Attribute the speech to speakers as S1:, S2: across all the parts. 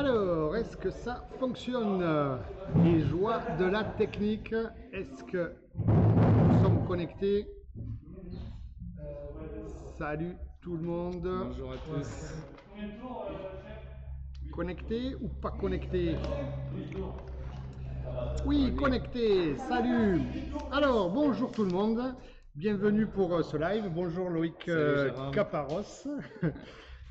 S1: Alors, est-ce que ça fonctionne? Les joies de la technique, est-ce que nous sommes connectés? Salut tout le monde.
S2: Bonjour à tous.
S1: Connecté ou pas connecté? Oui, connecté. Salut. Alors, bonjour tout le monde. Bienvenue pour ce live. Bonjour Loïc Caparros.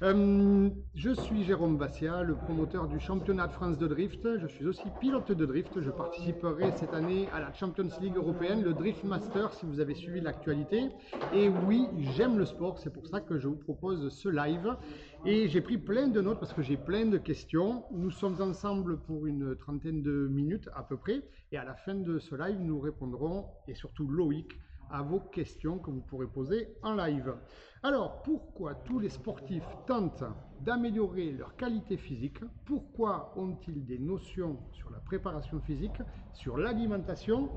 S1: Je suis Jérôme Bassia, le promoteur du championnat de France de drift. Je suis aussi pilote de drift. Je participerai cette année à la Champions League européenne, le Drift Master, si vous avez suivi l'actualité. Et oui, j'aime le sport, c'est pour ça que je vous propose ce live. Et j'ai pris plein de notes parce que j'ai plein de questions. Nous sommes ensemble pour une trentaine de minutes à peu près. Et à la fin de ce live, nous répondrons, et surtout Loïc, à vos questions que vous pourrez poser en live. Alors, pourquoi tous les sportifs tentent d'améliorer leur qualité physique? Pourquoi ont-ils des notions sur la préparation physique, sur l'alimentation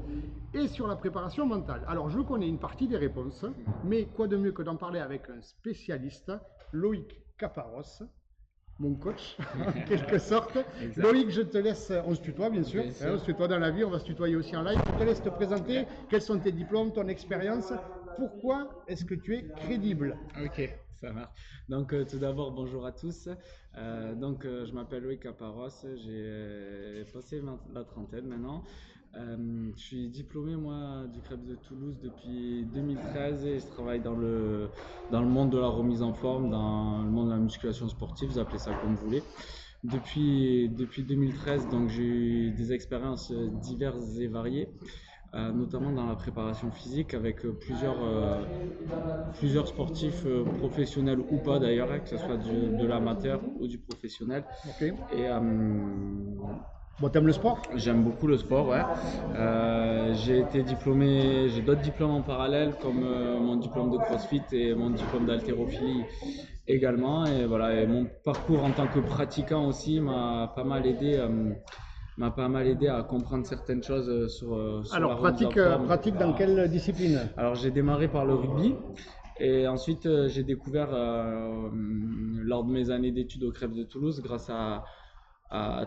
S1: et sur la préparation mentale? Alors, je connais une partie des réponses, mais quoi de mieux que d'en parler avec un spécialiste, Loïc Caparros, mon coach, en quelque sorte. Exact. Loïc, je te laisse, on se tutoie bien sûr, on se tutoie dans la vie, on va se tutoyer aussi en live. Je te laisse te présenter, quels sont tes diplômes, ton expérience, pourquoi est-ce que tu es crédible?
S2: Ok, ça marche. Donc tout d'abord, bonjour à tous. Je m'appelle Loïc Caparros, j'ai passé la trentaine maintenant. Je suis diplômé moi du CREPS de Toulouse depuis 2013 et je travaille dans le monde de la remise en forme, dans le monde de la musculation sportive, vous appelez ça comme vous voulez. Depuis 2013, donc j'ai eu des expériences diverses et variées, notamment dans la préparation physique avec plusieurs sportifs professionnels ou pas d'ailleurs, que ce soit de l'amateur ou du professionnel.
S1: Okay.
S2: Et
S1: bon, t'aimes le sport?
S2: J'aime beaucoup le sport, ouais. J'ai été diplômé, j'ai d'autres diplômes en parallèle comme mon diplôme de CrossFit et mon diplôme d'haltérophilie également. Et voilà, et mon parcours en tant que pratiquant aussi m'a pas mal aidé à comprendre certaines choses sur
S1: alors,
S2: la
S1: pratique dans quelle discipline?
S2: Alors, j'ai démarré par le rugby. Et ensuite, j'ai découvert lors de mes années d'études au CREPS de Toulouse, grâce à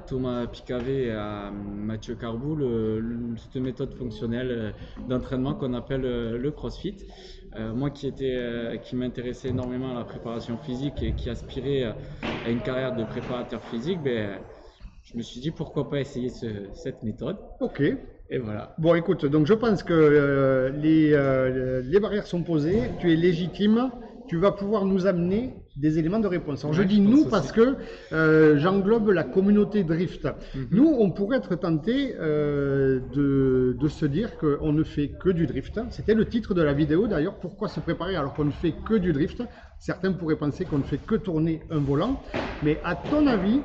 S2: Thomas Picavet et à Mathieu Carbou, cette méthode fonctionnelle d'entraînement qu'on appelle le CrossFit. Moi qui m'intéressais énormément à la préparation physique et qui aspirais à une carrière de préparateur physique, je me suis dit pourquoi pas essayer cette méthode.
S1: Ok.
S2: Et voilà.
S1: Bon, écoute, donc je pense que les barrières sont posées, tu es légitime, tu vas pouvoir nous amener des éléments de réponse. Alors, je dis nous parce que j'englobe la communauté drift. Nous, on pourrait être tenté de se dire qu'on ne fait que du drift. C'était le titre de la vidéo d'ailleurs, pourquoi se préparer alors qu'on ne fait que du drift? Certains pourraient penser qu'on ne fait que tourner un volant, mais à ton avis,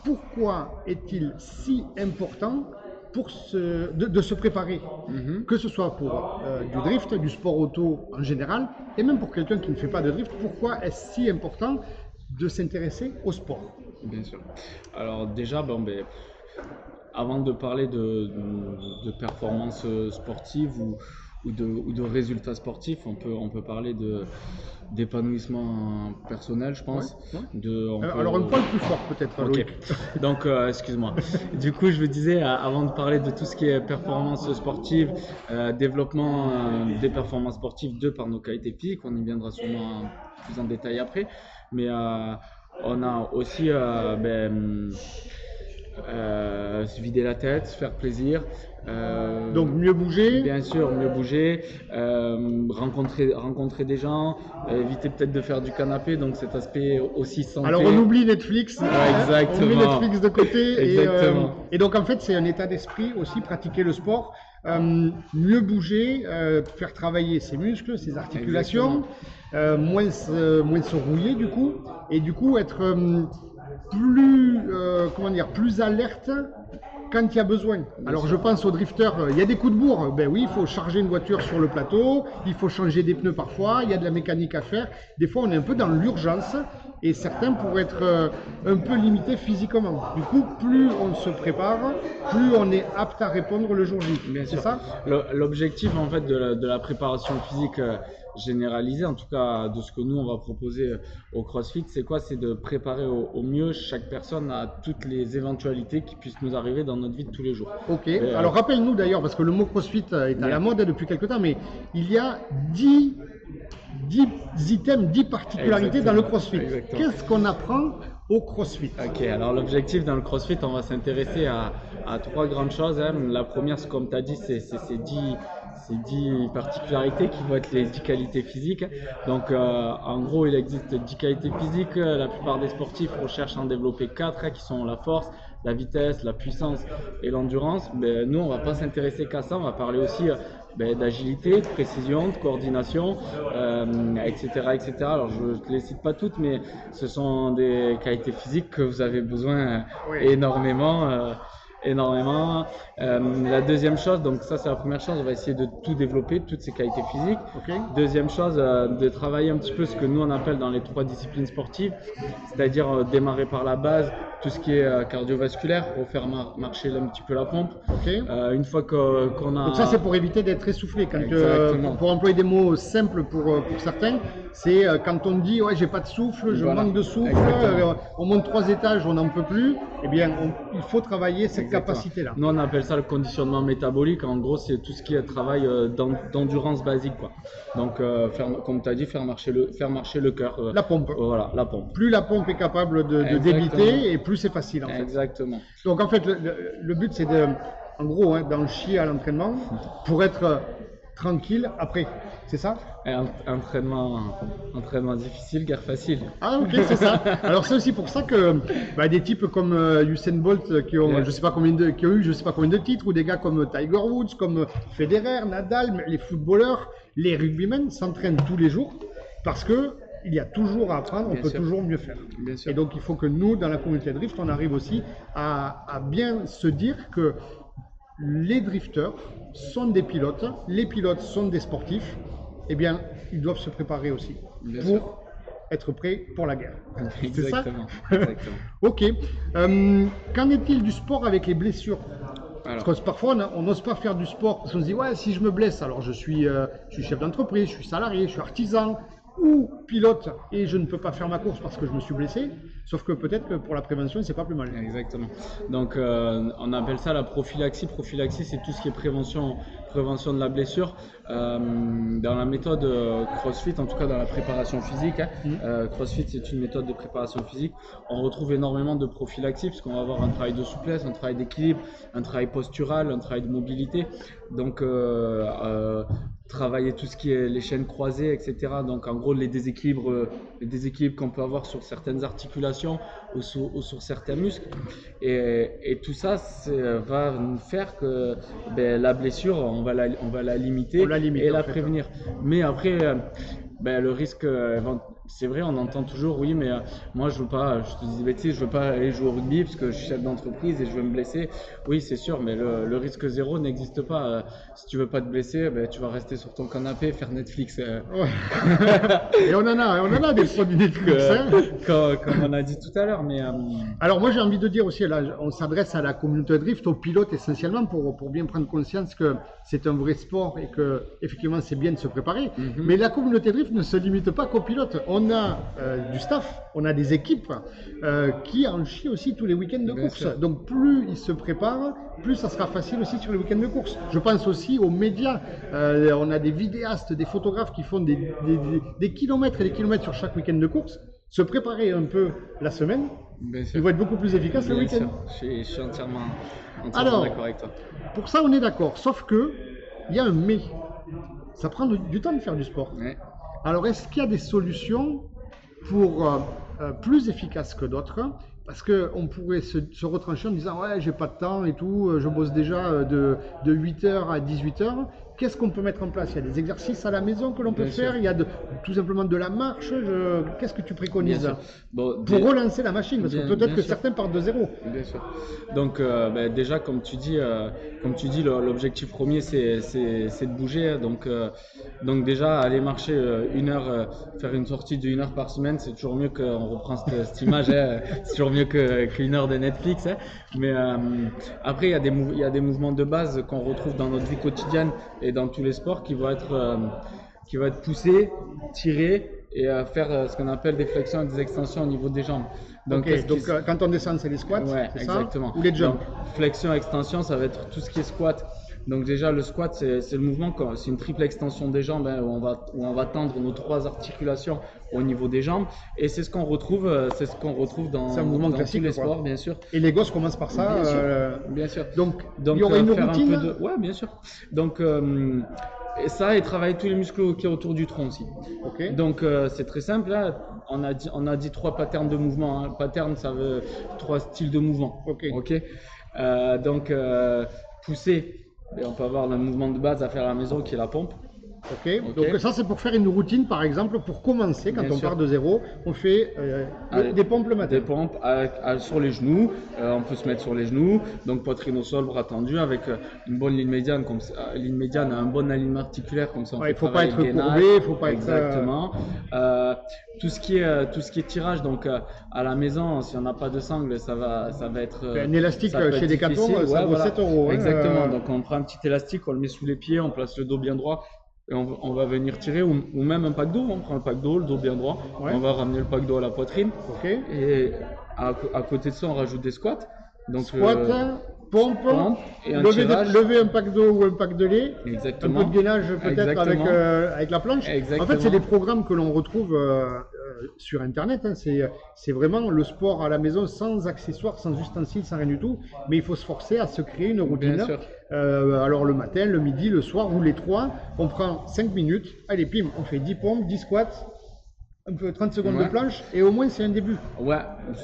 S1: pourquoi est-il si important de se préparer, que ce soit pour du drift, du sport auto en général, et même pour quelqu'un qui ne fait pas de drift, pourquoi est-ce si important de s'intéresser au sport?
S2: Bien sûr. Alors déjà, avant de parler de performances sportives ou de résultats sportifs, on peut parler d'épanouissement personnel, je pense.
S1: Ouais. Alors un poil plus fort peut-être.
S2: Ok. Donc excuse-moi. Du coup, je vous disais, avant de parler de tout ce qui est performance sportive, développement des performances sportives par nos qualités physiques, on y viendra sûrement plus en détail après. Mais on a aussi se vider la tête, se faire plaisir.
S1: Donc mieux bouger.
S2: Bien sûr, mieux bouger, rencontrer des gens, éviter peut-être de faire du canapé, donc cet aspect aussi santé.
S1: Alors on oublie Netflix,
S2: exactement.
S1: On met Netflix de côté
S2: et
S1: donc en fait c'est un état d'esprit aussi, pratiquer le sport, mieux bouger, faire travailler ses muscles, ses articulations, moins se rouiller du coup, et du coup être plus alerte quand il y a besoin. Alors je pense aux drifters, il y a des coups de bourre, ben oui, il faut charger une voiture sur le plateau, il faut changer des pneus parfois, il y a de la mécanique à faire, des fois on est un peu dans l'urgence et certains pourraient être un peu limités physiquement. Du coup, plus on se prépare, plus on est apte à répondre le jour J.
S2: Bien sûr.
S1: C'est ça?
S2: L'objectif en fait de la préparation physique généralisé, en tout cas de ce que nous on va proposer au CrossFit, c'est quoi? C'est de préparer au mieux chaque personne à toutes les éventualités qui puissent nous arriver dans notre vie de tous les jours.
S1: Ok, alors rappelle-nous d'ailleurs, parce que le mot CrossFit est à la mode depuis quelques temps, mais il y a 10 items, 10 particularités dans le CrossFit. Qu'est-ce qu'on apprend au CrossFit?
S2: Ok, alors l'objectif dans le CrossFit, on va s'intéresser à trois grandes choses, hein. La première, comme tu as dit, c'est ces 10 particularités qui vont être les 10 qualités physiques. Donc en gros, il existe 10 qualités physiques. La plupart des sportifs recherchent à en développer 4 qui sont la force, la vitesse, la puissance et l'endurance. Mais nous, on va pas s'intéresser qu'à ça, on va parler aussi d'agilité, de précision, de coordination, etc., etc. Alors je ne les cite pas toutes, mais ce sont des qualités physiques que vous avez besoin énormément. La deuxième chose, donc ça c'est la première chose, on va essayer de tout développer, toutes ces qualités physiques. Deuxième chose, de travailler un petit peu ce que nous on appelle dans les 3 disciplines sportives, c'est-à-dire démarrer par la base, tout ce qui est cardiovasculaire, pour faire marcher un petit peu la pompe. Une fois qu'on a...
S1: Donc ça c'est pour éviter d'être essoufflé, pour employer des mots simples pour certains, c'est quand on dit ouais j'ai pas de souffle, je manque de souffle, on monte 3 étages, on n'en peut plus, eh bien il faut travailler cette capacité-là.
S2: Nous on appelle ça le conditionnement métabolique, en gros c'est tout ce qui est travail d'endurance basique, quoi. Donc comme tu as dit, faire marcher le cœur.
S1: La pompe.
S2: Voilà, la pompe.
S1: Plus la pompe est capable de débiter et plus c'est facile en fait.
S2: Exactement.
S1: Donc en fait le but c'est en gros d'en chier à l'entraînement pour être tranquille après, c'est ça?
S2: Entraînement difficile, guerre facile.
S1: Ah ok, c'est ça. Alors c'est aussi pour ça que des types comme Usain Bolt qui ont je sais pas combien de titres, ou des gars comme Tiger Woods, comme Federer, Nadal, les footballeurs, les rugbymen s'entraînent tous les jours parce que il y a toujours à apprendre, on peut toujours mieux faire. Et donc il faut que nous, dans la communauté Drift, on arrive aussi à bien se dire que les drifters sont des pilotes, les pilotes sont des sportifs, eh bien, ils doivent se préparer aussi pour être prêts pour la guerre.
S2: Exactement.
S1: Ok. Qu'en est-il du sport avec les blessures? Parce que parfois, on n'ose pas faire du sport parce qu'on se dit, ouais, si je me blesse, alors je suis chef d'entreprise, je suis salarié, je suis artisan ou pilote et je ne peux pas faire ma course parce que je me suis blessé. Sauf que peut-être que pour la prévention, c'est pas plus mal.
S2: Exactement. Donc, on appelle ça la prophylaxie. Prophylaxie, c'est tout ce qui est prévention de la blessure. Dans la méthode CrossFit, en tout cas dans la préparation physique, CrossFit, c'est une méthode de préparation physique. On retrouve énormément de prophylaxie parce qu'on va avoir un travail de souplesse, un travail d'équilibre, un travail postural, un travail de mobilité. Donc, travailler tout ce qui est les chaînes croisées, etc. Donc, en gros, les déséquilibres qu'on peut avoir sur certaines articulations ou sur certains muscles. Et tout ça va nous faire que la blessure, on va la limiter et la prévenir. Mais après, le risque, c'est vrai, on entend toujours, oui, mais moi je veux pas, je te dis des bêtises, je veux pas aller jouer au rugby parce que je suis chef d'entreprise et je veux me blesser. Oui, c'est sûr, mais le risque zéro n'existe pas. Si tu veux pas te blesser, tu vas rester sur ton canapé et faire Netflix.
S1: Et on en a des produits Netflix.
S2: Comme on a dit tout à l'heure. Mais
S1: alors moi j'ai envie de dire aussi, là, on s'adresse à la communauté Drift, aux pilotes essentiellement pour bien prendre conscience que c'est un vrai sport et que effectivement c'est bien de se préparer. Mais la communauté Drift ne se limite pas qu'aux pilotes. On a du staff, on a des équipes qui en chient aussi tous les week-ends de course. Sûr. Donc plus ils se préparent, plus ça sera facile aussi sur les week-ends de course. Je pense aussi aux médias. On a des vidéastes, des photographes qui font des kilomètres et des kilomètres sur chaque week-end de course. Se préparer un peu la semaine, ils vont être beaucoup plus efficaces le week-end.
S2: Je suis entièrement d'accord avec toi.
S1: Pour ça, on est d'accord. Sauf que il y a un mais. Ça prend du temps de faire du sport.
S2: Ouais.
S1: Alors, est-ce qu'il y a des solutions pour plus efficaces que d'autres? Parce qu'on pourrait se retrancher en disant « Ouais, j'ai pas de temps et tout, je bosse déjà de 8h à 18h. » Qu'est-ce qu'on peut mettre en place? Il y a des exercices à la maison que l'on peut faire, il y a tout simplement de la marche. Qu'est-ce que tu préconises pour relancer la machine? Parce que peut-être que certains partent de zéro.
S2: Bien sûr. Donc déjà, comme tu dis, l'objectif premier, c'est de bouger. Donc déjà, aller marcher 1 heure, faire une sortie de 1 heure par semaine, c'est toujours mieux qu'on reprend cette image. C'est toujours mieux qu'une heure de Netflix. Mais après, il y a des mouvements de base qu'on retrouve dans notre vie quotidienne et dans tous les sports qui vont être qui va être poussé, tiré et faire ce qu'on appelle des flexions et des extensions au niveau des jambes.
S1: Donc, quand on descend, c'est les squats,
S2: ouais,
S1: c'est
S2: exactement.
S1: ça? Ou les jumps?
S2: Donc, flexion, extension, ça va être tout ce qui est squat. Donc déjà le squat c'est le mouvement, c'est une triple extension des jambes hein, où on va tendre nos 3 articulations au niveau des jambes et c'est ce qu'on retrouve dans tous les sports bien sûr.
S1: Et les gosses commencent par ça
S2: bien sûr.
S1: Donc il y aurait une routine
S2: ouais bien sûr. Donc et ça et travailler tous les muscles qui est autour du tronc aussi.
S1: Okay.
S2: Donc c'est très simple là. On a dit 3 patterns de mouvement. Hein. Pattern ça veut 3 styles de mouvement.
S1: Ok.
S2: Donc pousser. Et on peut avoir le mouvement de base à faire à la maison qui est la pompe.
S1: Ok, donc ça c'est pour faire une routine par exemple, pour commencer quand on part de zéro, on fait des pompes le matin.
S2: Des pompes sur les genoux, on peut se mettre sur les genoux, donc poitrine au sol, bras tendus avec une bonne ligne médiane, comme ligne médiane, un bon alignement articulaire comme ça.
S1: Il ne faut pas être courbé, il faut pas être...
S2: Exactement. Tout ce qui est tirage, donc à la maison, si on n'a pas de sangle, ça va être...
S1: un élastique chez Decathlon, ça vaut 7 €.
S2: Exactement, donc on prend un petit élastique, on le met sous les pieds, on place le dos bien droit. Et on va venir tirer, ou même un pack d'eau, on prend le pack d'eau, le dos bien droit, on va ramener le pack d'eau à la poitrine. Et à côté de ça, on rajoute des squats. Donc,
S1: squat, pompe
S2: et un
S1: lever un pack d'eau ou un pack de lait.
S2: Exactement.
S1: Un peu de gainage peut-être avec la planche.
S2: Exactement.
S1: En fait, c'est des programmes que l'on retrouve sur Internet. Hein. C'est vraiment le sport à la maison sans accessoires, sans ustensiles, sans rien du tout. Mais il faut se forcer à se créer une routine.
S2: Bien sûr.
S1: Alors le matin, le midi, le soir ou les 3, on prend 5 minutes. Allez, pim, on fait 10 pompes, 10 squats. Un peu 30 secondes de planche et au moins c'est un début.
S2: Ouais,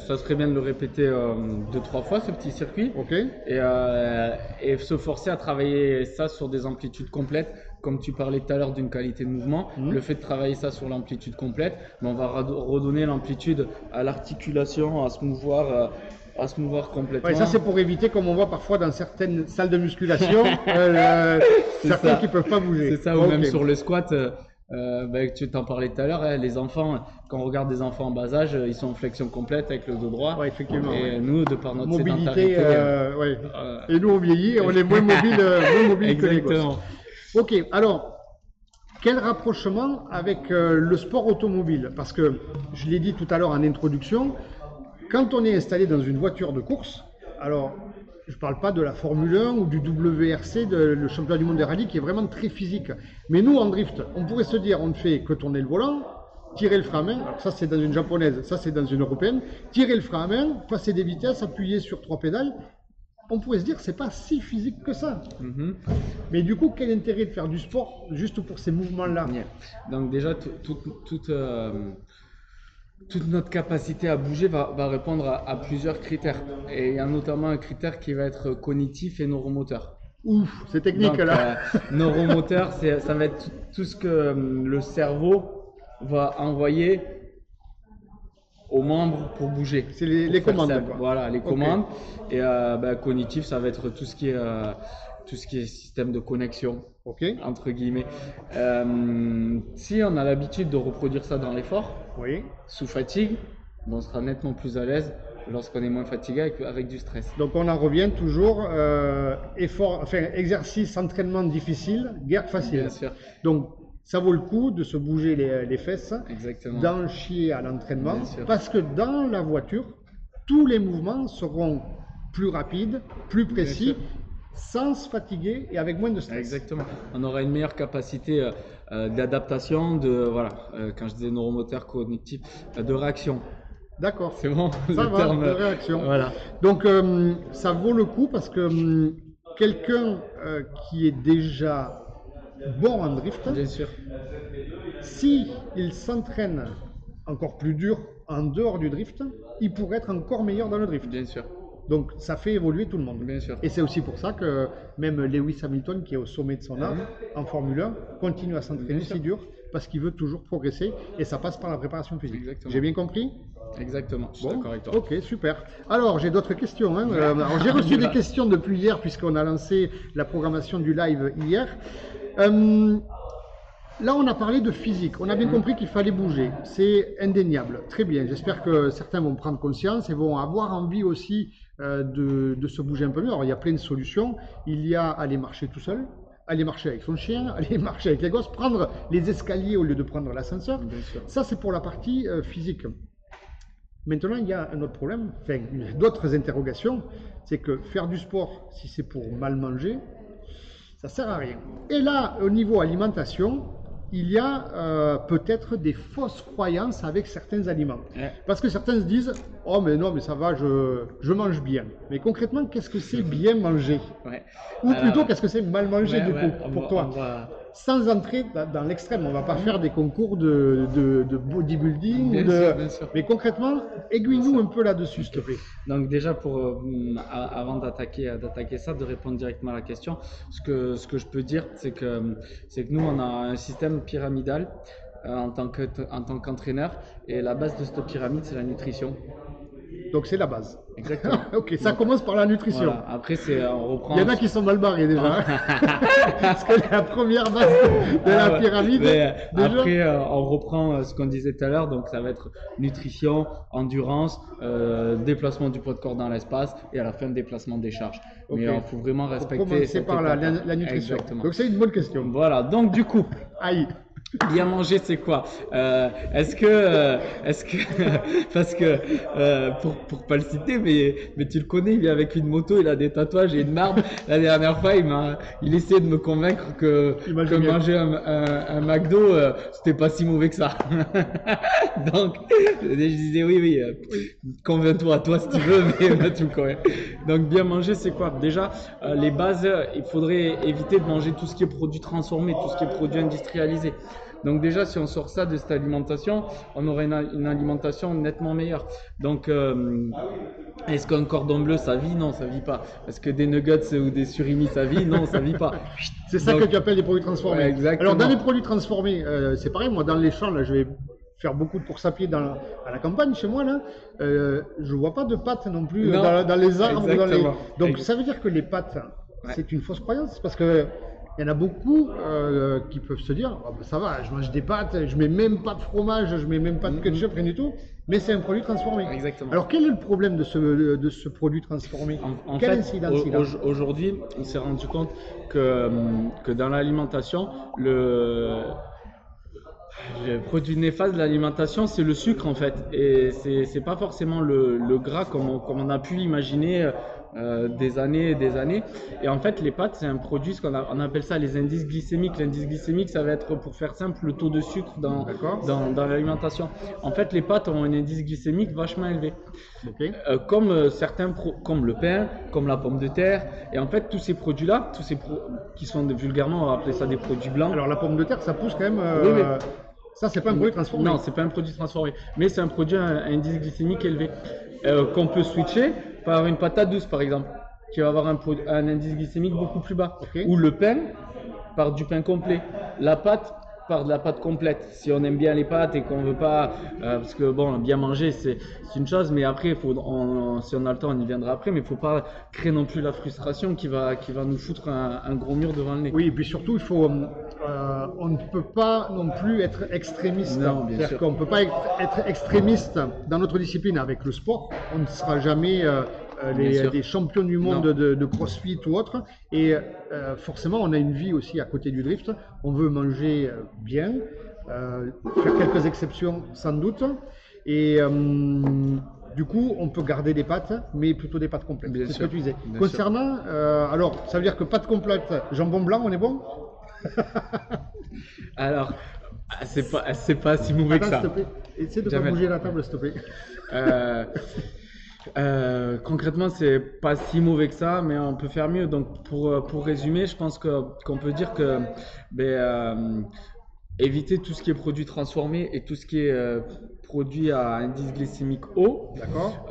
S2: ça serait bien de le répéter 2-3 fois ce petit circuit.
S1: Ok.
S2: Et se forcer à travailler ça sur des amplitudes complètes. Comme tu parlais tout à l'heure d'une qualité de mouvement, le fait de travailler ça sur l'amplitude complète, on va redonner l'amplitude à l'articulation, à se mouvoir complètement.
S1: Ouais, ça c'est pour éviter, comme on voit parfois dans certaines salles de musculation, certains qui ne peuvent pas bouger.
S2: C'est ça, ou même sur le squat. Tu t'en parlais tout à l'heure, hein, les enfants, quand on regarde des enfants en bas âge, ils sont en flexion complète avec le dos droit.
S1: Ouais, effectivement.
S2: Et nous, de par notre
S1: mobilité, et nous on vieillit, on est moins mobile que les gosses. Ok, alors, quel rapprochement avec le sport automobile? Parce que, je l'ai dit tout à l'heure en introduction, quand on est installé dans une voiture de course, alors je ne parle pas de la Formule 1 ou du WRC, le championnat du monde de rallye qui est vraiment très physique. Mais nous, en drift, on pourrait se dire, on ne fait que tourner le volant, tirer le frein à main, alors ça c'est dans une japonaise, ça c'est dans une européenne, tirer le frein à main, passer des vitesses, appuyer sur 3 pédales. On pourrait se dire que c'est pas si physique que ça. Mais du coup, quel intérêt de faire du sport juste pour ces mouvements-là?
S2: Donc déjà, toute notre capacité à bouger va répondre à plusieurs critères. Et il y a notamment un critère qui va être cognitif et neuromoteur.
S1: Ouf, c'est technique. Donc, là.
S2: Neuromoteur, ça va être tout ce que le cerveau va envoyer aux membres pour bouger.
S1: C'est les commandes.
S2: Voilà, les commandes. Et cognitif, ça va être tout ce qui est système de connexion, entre guillemets. Si on a l'habitude de reproduire ça dans l'effort, sous fatigue, on sera nettement plus à l'aise lorsqu'on est moins fatigué avec du stress.
S1: Donc on en revient toujours, exercice, entraînement difficile, guerre facile.
S2: Bien sûr.
S1: Donc ça vaut le coup de se bouger les fesses, d'en chier à l'entraînement, parce que dans la voiture, tous les mouvements seront plus rapides, plus précis, sans se fatiguer et avec moins de stress.
S2: Exactement. On aura une meilleure capacité d'adaptation, quand je disais neuromoteur, cognitif, de réaction.
S1: D'accord.
S2: C'est bon.
S1: Ça va, terme... de réaction.
S2: Voilà.
S1: Donc ça vaut le coup parce que quelqu'un qui est déjà bon en drift,
S2: bien sûr,
S1: si il s'entraîne encore plus dur en dehors du drift, il pourrait être encore meilleur dans le drift.
S2: Bien sûr.
S1: Donc ça fait évoluer tout le monde.
S2: Bien sûr.
S1: Et c'est aussi pour ça que même Lewis Hamilton, qui est au sommet de son art en Formule 1, continue à s'entraîner si dur parce qu'il veut toujours progresser et ça passe par la préparation physique. J'ai bien compris?
S2: Exactement, je suis d'accord avec toi.
S1: Ok, super. Alors, j'ai d'autres questions. J'ai reçu des questions depuis hier puisqu'on a lancé la programmation du live hier. Là, on a parlé de physique. On a bien compris qu'il fallait bouger. C'est indéniable. Très bien. J'espère que certains vont prendre conscience et vont avoir envie aussi de se bouger un peu mieux. Alors, il y a plein de solutions. Il y a aller marcher tout seul, aller marcher avec son chien, aller marcher avec les gosses, prendre les escaliers au lieu de prendre l'ascenseur.
S2: Bien sûr.
S1: Ça, c'est pour la partie physique. Maintenant, il y a un autre problème, enfin, d'autres interrogations, c'est que faire du sport, si c'est pour mal manger, ça sert à rien. Et là, au niveau alimentation, il y a peut-être des fausses croyances avec certains aliments.
S2: Ouais.
S1: Parce que certains se disent, oh mais non, mais ça va, je mange bien. Mais concrètement, qu'est-ce que c'est bien manger?
S2: Ouais.
S1: Ou plutôt, qu'est-ce que c'est mal manger
S2: Ouais,
S1: du
S2: ouais,
S1: coup, pour toi? Sans entrer dans l'extrême, on ne va pas faire des concours de bodybuilding.
S2: Bien sûr, bien sûr.
S1: Mais concrètement, aiguille-nous un peu là-dessus, s'il te plaît.
S2: Donc déjà, avant d'attaquer ça, de répondre directement à la question, ce que je peux dire, c'est que nous, on a un système pyramidal en tant qu'entraîneur, et la base de cette pyramide, c'est la nutrition.
S1: Donc c'est la base.
S2: Exactement.
S1: Ok, ça commence par la nutrition.
S2: Voilà. Après, on reprend.
S1: Il y en a qui sont mal barrés déjà. Parce que la première base de la pyramide.
S2: Mais,
S1: déjà...
S2: Après, on reprend ce qu'on disait tout à l'heure. Donc, ça va être nutrition, endurance, déplacement du poids de corps dans l'espace et à la fin, déplacement des charges. Okay. Mais il faut vraiment respecter.
S1: Faut commencer par la nutrition.
S2: Exactement.
S1: Donc, c'est une bonne question.
S2: Voilà. Donc, du coup.
S1: Aïe.
S2: Bien manger, c'est quoi? Est-ce que parce que pour pas le citer, mais tu le connais, il vient avec une moto, il a des tatouages et une barbe. La dernière fois, il essayait de me convaincre que manger un McDo, c'était pas si mauvais que ça. Donc, je disais oui, convainc-toi, toi si tu veux, mais tu me convaincs. Donc, bien manger, c'est quoi? Déjà, les bases, il faudrait éviter de manger tout ce qui est produit transformé, tout ce qui est produit industrialisé. Donc déjà, si on sort ça de cette alimentation, on aurait une alimentation nettement meilleure. Donc, est-ce qu'un cordon bleu, ça vit? Non, ça vit pas. Est-ce que des nuggets ou des surimi, ça vit? Non, ça vit pas.
S1: C'est ça que tu appelles les produits transformés.
S2: Ouais, exactement.
S1: Alors, dans les produits transformés, c'est pareil, moi, dans les champs, là, je vais faire beaucoup de courses à pied à la campagne, chez moi, là. Je vois pas de pâtes non plus dans les arbres. Donc, ça veut dire que les pâtes, c'est une fausse croyance, parce que il y en a beaucoup qui peuvent se dire oh, ben ça va, je mange des pâtes, je mets même pas de fromage, je mets même pas de ketchup, rien du tout, mais c'est un produit transformé.
S2: Exactement.
S1: Alors quel est le problème de ce produit transformé?
S2: En fait, aujourd'hui, on s'est rendu compte que dans l'alimentation, le produit néfaste de l'alimentation, c'est le sucre en fait, et c'est pas forcément le gras comme on a pu imaginer. Des années et des années. Et en fait, les pâtes, c'est un produit, on appelle ça les indices glycémiques. L'indice glycémique, ça va être, pour faire simple, le taux de sucre dans l'alimentation. En fait, les pâtes ont un indice glycémique vachement élevé. Okay. Comme comme le pain, comme la pomme de terre. Et en fait, tous ces produits-là, qui sont vulgairement, on va appeler ça des produits blancs.
S1: Alors, la pomme de terre, ça pousse quand même.
S2: Oui.
S1: Ça, c'est pas un produit transformé.
S2: Non, c'est pas un produit transformé. Mais c'est un produit à un indice glycémique élevé. Qu'on peut switcher par une patate douce par exemple, qui va avoir un indice glycémique beaucoup plus bas. Okay. Ou le pain par du pain complet. La pâte par de la pâte complète. Si on aime bien les pâtes et qu'on veut pas, parce que bon, bien manger c'est une chose, mais après, si on a le temps, on y viendra après, mais il faut pas créer non plus la frustration qui va nous foutre un gros mur devant le nez.
S1: Oui, et puis surtout, on ne peut pas non plus être extrémiste. C'est-à-dire qu'on ne peut pas être extrémiste dans notre discipline avec le sport. On ne sera jamais des champions du monde de crossfit ou autre. Et forcément, on a une vie aussi à côté du drift. On veut manger bien, faire quelques exceptions sans doute. Et du coup, on peut garder des pâtes, mais plutôt des pâtes complètes. C'est ce que tu disais. Concernant, alors, ça veut dire que pâtes complètes, jambon blanc, on est bon?
S2: Alors, c'est pas si mauvais que ça.
S1: S'il te plaît, essaie de pas bouger la table, s'il te plaît.
S2: Concrètement, c'est pas si mauvais que ça, mais on peut faire mieux. Donc, pour résumer, je pense qu'on peut dire que éviter tout ce qui est produit transformé et tout ce qui est produit à indice glycémique haut.
S1: D'accord.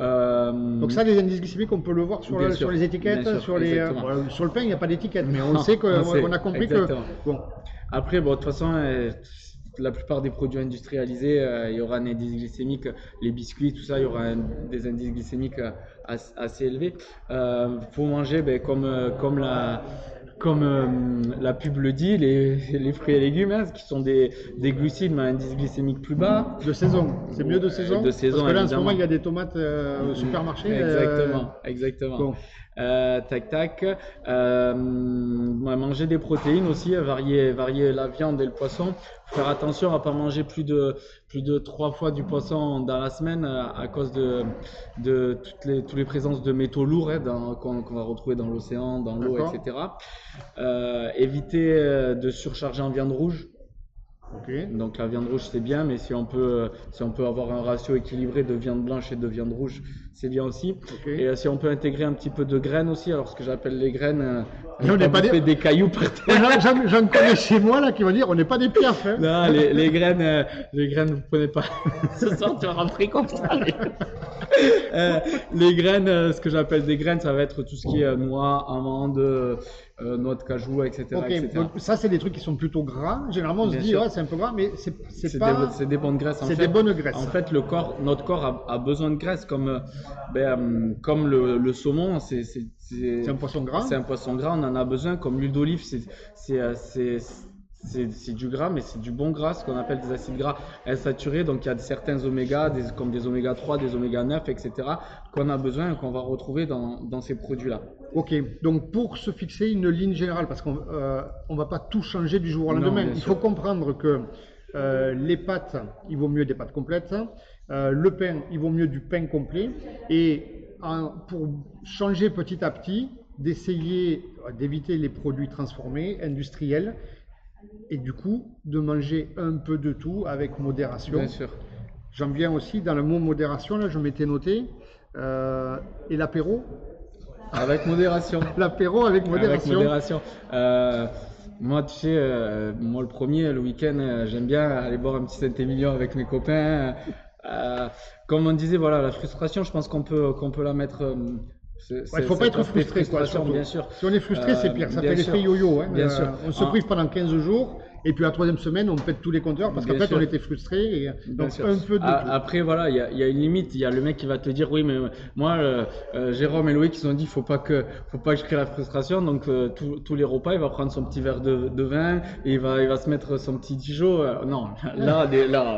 S1: Donc ça, les indices glycémiques, on peut le voir sur les étiquettes, sur le pain, il n'y a pas d'étiquette, mais on sait qu'on a compris
S2: exactement.
S1: Que bon.
S2: Après, bon, de toute façon, la plupart des produits industrialisés, il y aura un indice glycémique, les biscuits, tout ça, il y aura des indices glycémiques assez élevés. Faut manger comme comme la pub le dit, les fruits et légumes, hein, qui sont des glucides, mais un indice glycémique plus bas.
S1: De saison, c'est mieux de saison.
S2: De saison,
S1: parce que là, en ce
S2: évidemment.
S1: moment, il y a des tomates au supermarché.
S2: Exactement.
S1: Bon.
S2: Tac. Manger des protéines aussi, varier la viande et le poisson. Faire attention à pas manger plus de 3 fois du poisson dans la semaine à cause de toutes les présences de métaux lourds, hein, qu'on va retrouver dans l'océan, dans l'eau,
S1: D'accord.
S2: etc. Éviter de surcharger en viande rouge.
S1: Ok.
S2: Donc la viande rouge c'est bien, mais si on peut avoir un ratio équilibré de viande blanche et de viande rouge, c'est bien aussi.
S1: Ok.
S2: Et si on peut intégrer un petit peu de graines aussi, alors ce que j'appelle les graines,
S1: on n'est pas
S2: des cailloux par terre.
S1: J'en connais chez moi là qui vont dire on n'est pas des pierres. Hein.
S2: Non, les graines, vous prenez pas. Ce soir tu vas rentrer comme ça. Les graines, ce que j'appelle des graines, ça va être tout ce qui est noix, amandes, noix de cajou, etc.
S1: Ok,
S2: etc.
S1: donc ça c'est des trucs qui sont plutôt gras. Généralement on se
S2: Bien
S1: dit
S2: sûr.
S1: ouais, c'est un peu gras, mais c'est pas.
S2: C'est des bonnes graisses.
S1: C'est des bonnes graisses.
S2: En fait, notre corps a besoin de graisse comme le saumon. C'est
S1: un poisson gras.
S2: C'est un poisson gras. On en a besoin. Comme l'huile d'olive, c'est du gras, mais c'est du bon gras, ce qu'on appelle des acides gras insaturés. Donc il y a certains oméga, comme des oméga 3, des oméga 9, etc., qu'on a besoin et qu'on va retrouver dans ces produits-là.
S1: Ok, donc pour se fixer une ligne générale, parce qu'on ne va pas tout changer du jour au lendemain, il faut comprendre que les pâtes, il vaut mieux des pâtes complètes, le pain, il vaut mieux du pain complet, et pour changer petit à petit, d'essayer d'éviter les produits transformés, industriels, et du coup de manger un peu de tout avec modération.
S2: Bien sûr.
S1: J'en viens aussi dans le mot modération, là je m'étais noté, et l'apéro.
S2: Avec modération.
S1: L'apéro avec modération.
S2: Avec modération. Moi, tu sais, moi le premier, le week-end, j'aime bien aller boire un petit Saint-Émilion avec mes copains. Comme on disait, voilà, la frustration, je pense qu'on peut la mettre.
S1: Il ne faut pas être frustré, quoi,
S2: bien sûr.
S1: Si on est frustré, c'est pire. Ça fait l'effet yo-yo. Hein.
S2: Bien sûr.
S1: On se prive pendant 15 jours. Et puis la troisième semaine, on pète tous les compteurs parce qu'en fait, on était frustré. Et donc, un peu de tout.
S2: Après, voilà, il y a une limite. Il y a le mec qui va te dire, oui, mais moi, Jérôme et Loïc, ils ont dit, faut pas que je crée la frustration. Donc, tous les repas, il va prendre son petit verre de vin et il va se mettre son petit Dijon. Non, là,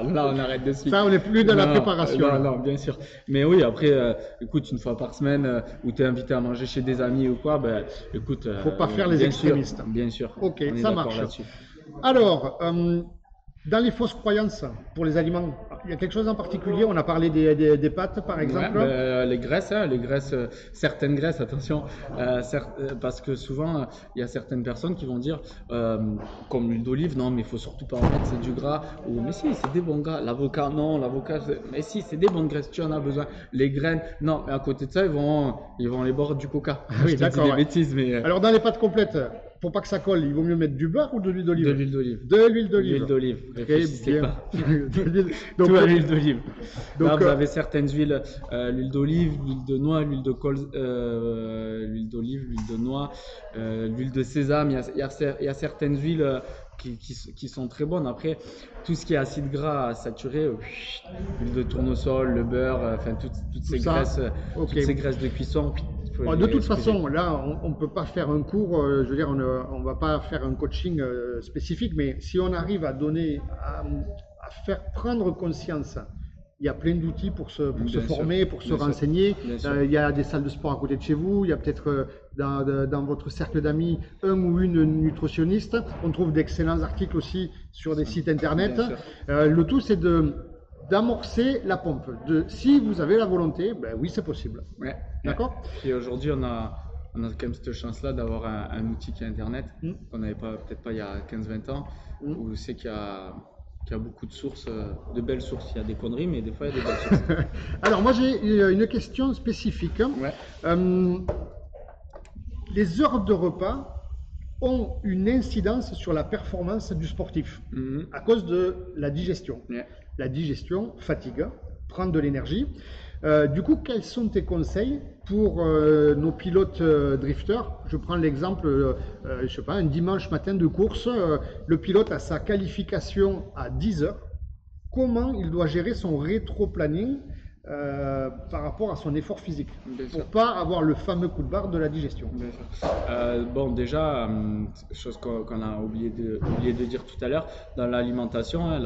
S2: on arrête de suite.
S1: Ça, on n'est plus dans la préparation.
S2: Non, bien sûr. Mais oui, après, écoute, une fois par semaine, où tu es invité à manger chez des amis ou quoi, ben, écoute.
S1: Faut pas faire les extrémistes.
S2: Bien sûr.
S1: Ok, ça marche. Alors, dans les fausses croyances pour les aliments, il y a quelque chose en particulier? On a parlé des pâtes, par exemple.
S2: Ouais, les graisses, certaines graisses, attention, parce que souvent, il y a certaines personnes qui vont dire, comme l'huile d'olive, non, mais il faut surtout pas en mettre, c'est du gras. Ou, mais si, c'est des bons gras. L'avocat, non, mais si, c'est des bonnes graisses, tu en as besoin. Les graines, non, mais à côté de ça, ils vont aller boire du coca.
S1: Oui, d'accord.
S2: Des bêtises, mais.
S1: Alors, dans les pâtes complètes, pour pas que ça colle, il vaut mieux mettre du beurre ou de l'huile d'olive?
S2: De l'huile d'olive.
S1: De l'huile d'olive.
S2: L'huile d'olive.
S1: Réfléchissez pas. Donc,
S2: tout à l'huile d'olive.
S1: Donc,
S2: là, vous avez certaines huiles, l'huile d'olive, l'huile de noix, l'huile de l'huile d'olive, l'huile de noix, l'huile de sésame. Il y a certaines huiles qui sont très bonnes. Après, tout ce qui est acide gras saturé, l'huile de tournesol, le beurre, enfin toutes ces graisses, toutes ces graisses de cuisson.
S1: De toute façon, là, on ne peut pas faire un cours, je veux dire, on ne va pas faire un coaching spécifique, mais si on arrive à donner, à faire prendre conscience, il y a plein d'outils pour se former, pour se renseigner. Il y a des salles de sport à côté de chez vous, il y a peut-être dans votre cercle d'amis un ou une nutritionniste. On trouve d'excellents articles aussi sur des sites internet. Le tout, c'est d'amorcer la pompe. Si vous avez la volonté, ben oui, c'est possible.
S2: Ouais.
S1: D'accord.
S2: Et aujourd'hui, on a quand même cette chance-là d'avoir un outil qui est Internet, qu'on n'avait peut-être pas il y a 15-20 ans, où c'est qu'il y a beaucoup de sources, de belles sources. Il y a des conneries, mais des fois, il y a des belles sources.
S1: Alors, moi, j'ai une question spécifique. Ouais. Les heures de repas ont une incidence sur la performance du sportif à cause de la digestion. Yeah. La digestion fatigue, prend de l'énergie. Du coup, quels sont tes conseils pour nos pilotes drifters? Je prends l'exemple, je sais pas, un dimanche matin de course, le pilote a sa qualification à 10 heures. Comment il doit gérer son rétro-planning par rapport à son effort physique,
S2: Bien
S1: pour
S2: sûr.
S1: pas avoir le fameux coup de barre de la digestion.
S2: Bien sûr. Bon, déjà, chose qu'on a oublié de dire tout à l'heure, dans l'alimentation, hein,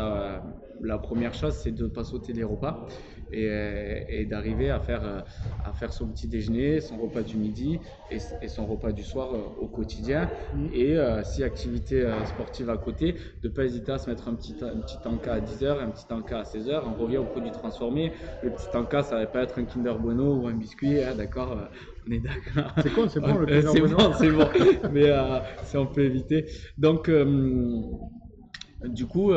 S2: la première chose, c'est de ne pas sauter les repas et d'arriver à faire son petit déjeuner, son repas du midi et son repas du soir au quotidien. Et si activité sportive à côté, de ne pas hésiter à se mettre un petit encas à 10h, un petit encas à 16h. On revient aux produits transformés. Le petit encas, ça ne va pas être un Kinder Bueno ou un biscuit, hein, d'accord, on est d'accord.
S1: C'est con, c'est bon le Kinder
S2: C'est
S1: Bueno.
S2: bon, c'est bon. Mais si on peut éviter. Donc, du coup,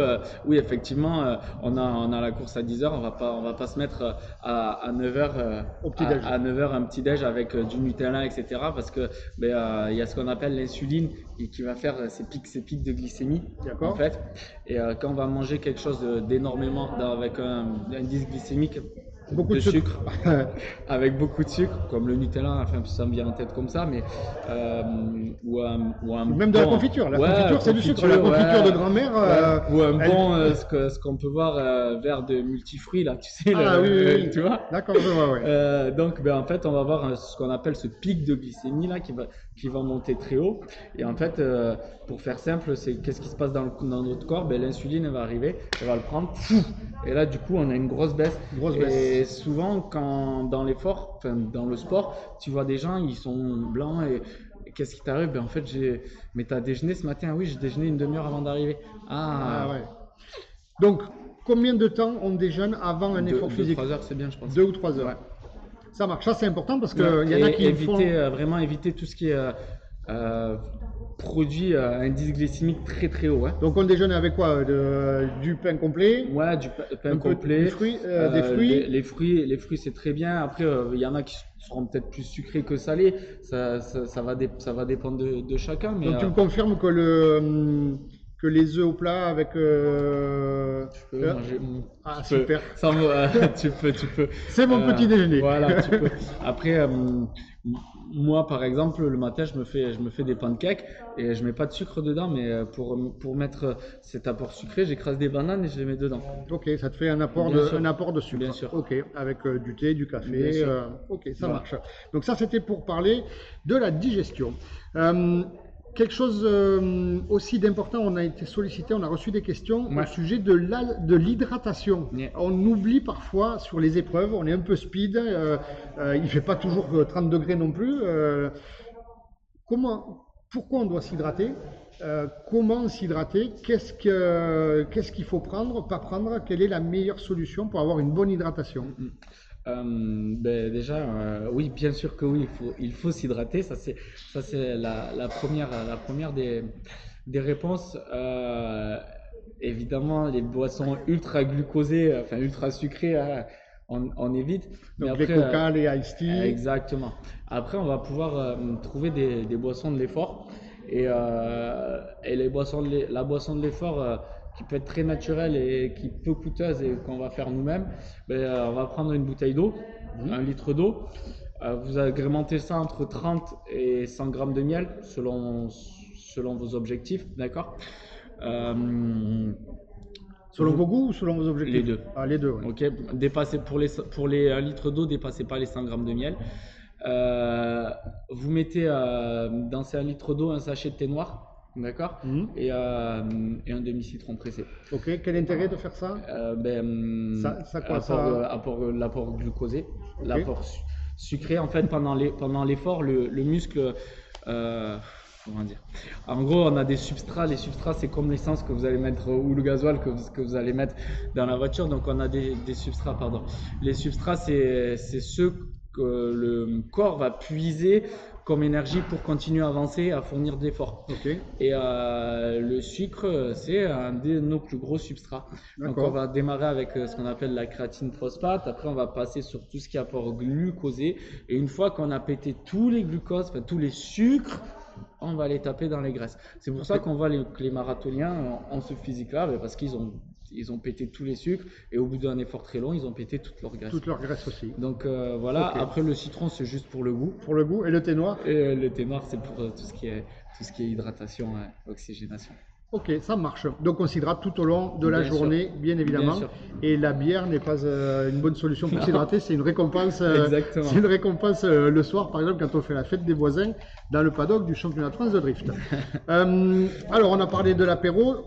S2: oui, effectivement, on a la course à 10h, on va pas se mettre à 9h,
S1: Au petit-déj.
S2: à 9h un petit déj avec du Nutella, etc. Parce que il y a ce qu'on appelle l'insuline qui va faire ces pics de glycémie,
S1: D'accord.
S2: en fait. Et quand on va manger quelque chose d'énormément, avec un indice glycémique
S1: Beaucoup de
S2: sucre, avec beaucoup de sucre, comme le Nutella, enfin ça me vient en tête comme ça, mais ou un
S1: Même de la confiture. La confiture, c'est du sucre. La confiture de grand-mère.
S2: Ou un bon, ce qu'on peut voir, verre de multifruits là, tu sais.
S1: Ah oui.
S2: Tu vois.
S1: D'accord, je vois, ouais.
S2: Donc, en fait, on va avoir ce qu'on appelle ce pic de glycémie là qui va monter très haut. Et en fait, pour faire simple, c'est qu'est-ce qui se passe dans notre corps? L'insuline elle va arriver, elle va le prendre, et là, du coup, on a une grosse baisse. Et souvent, dans l'effort, enfin dans le sport, tu vois des gens, ils sont blancs et qu'est-ce qui t'arrive? En fait, mais t'as déjeuné ce matin? Oui, j'ai déjeuné une demi-heure avant d'arriver.
S1: Ah ouais. Donc, combien de temps on déjeune avant un effort physique?
S2: 2 ou 3 heures, c'est bien, je pense.
S1: 2 ou 3 heures. Ouais. Ça marche. Ça, c'est important parce qu'il y en a qui
S2: vraiment éviter tout ce qui est produit à indice glycémique très très haut. Hein.
S1: Donc on déjeune avec quoi? Du pain complet?
S2: Ouais, du pain complet.
S1: Des fruits?
S2: Les fruits c'est très bien. Après, il y en a qui seront peut-être plus sucrés que salés. Ça va dépendre de chacun. Mais,
S1: donc tu me confirmes que les œufs au plat avec...
S2: tu peux manger.
S1: Ah, super.
S2: Tu peux.
S1: C'est mon petit déjeuner.
S2: Voilà, tu peux. Après, moi, par exemple, le matin, je me fais des pancakes et je mets pas de sucre dedans, mais pour mettre cet apport sucré, j'écrase des bananes et je les mets dedans.
S1: Ok, ça te fait un apport de sucre.
S2: Bien sûr.
S1: Ok, avec du thé, du café. Ok, ça marche. Donc ça, c'était pour parler de la digestion. Quelque chose aussi d'important, on a été sollicité, on a reçu des questions au sujet de l'hydratation. On oublie parfois sur les épreuves, on est un peu speed, il ne fait pas toujours 30 degrés non plus. Pourquoi on doit s'hydrater? Comment s'hydrater? Qu'est-ce qu'il faut prendre, pas prendre? Quelle est la meilleure solution pour avoir une bonne hydratation?
S2: Déjà, oui, bien sûr que oui, il faut s'hydrater. Ça c'est la première des réponses. Évidemment, les boissons ultra glucosées, enfin ultra sucrées, on évite.
S1: Donc les Coca, les Ice Tea.
S2: Exactement. Après, on va pouvoir trouver des boissons de l'effort et la boisson de l'effort. Qui peut être très naturelle et qui est peu coûteuse et qu'on va faire nous-mêmes, on va prendre une bouteille d'eau, 1 litre d'eau, vous agrémentez ça entre 30 et 100 grammes de miel selon vos objectifs, d'accord?
S1: Selon vos goûts ou selon vos objectifs?
S2: Les deux.
S1: Ah, les deux, oui.
S2: Ok, pour les 1 litre d'eau, dépassez pas les 100 grammes de miel. Vous mettez dans ces 1 litre d'eau un sachet de thé noir. D'accord. Et un demi-citron pressé.
S1: Ok, quel intérêt de faire ça?
S2: L'apport glucosé, l'apport sucré. En fait, pendant l'effort, le muscle, comment dire? En gros, on a des substrats. Les substrats, c'est comme l'essence que vous allez mettre ou le gasoil que vous allez mettre dans la voiture. Donc, on a des substrats, pardon. Les substrats, c'est ceux que le corps va puiser comme énergie pour continuer à avancer, à fournir de l'effort. Et le sucre, c'est un de nos plus gros substrats. Donc on va démarrer avec ce qu'on appelle la créatine phosphate. Après, on va passer sur tout ce qui est apport glucosé. Et une fois qu'on a pété tous les glucoses, enfin tous les sucres, on va les taper dans les graisses. C'est pour ça qu'on voit que les marathoniens ont ce physique-là, parce qu'ils ont pété tous les sucres et au bout d'un effort très long, ils ont pété toute leur graisse.
S1: Toute leur graisse aussi.
S2: Donc voilà, après le citron, c'est juste pour le goût.
S1: Pour le goût. Et le thé noir?
S2: Et le thé noir, c'est pour tout ce qui est hydratation, oxygénation.
S1: Ok, ça marche. Donc on s'hydrate tout au long de la
S2: Bien sûr.
S1: journée, bien évidemment.
S2: sûr.
S1: Et la bière n'est pas une bonne solution pour
S2: Non.
S1: s'hydrater, c'est une récompense,
S2: Exactement.
S1: c'est une récompense le soir, par exemple, quand on fait la fête des voisins dans le paddock du championnat de France de drift. Alors on a parlé de l'apéro.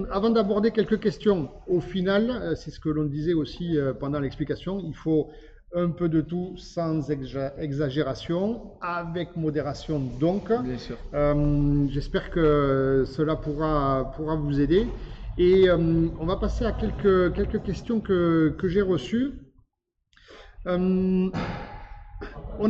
S1: Avant d'aborder quelques questions, au final, c'est ce que l'on disait aussi pendant l'explication, il faut un peu de tout sans exagération, avec modération donc.
S2: Bien sûr.
S1: J'espère que cela pourra vous aider. Et on va passer à quelques questions que j'ai reçues. On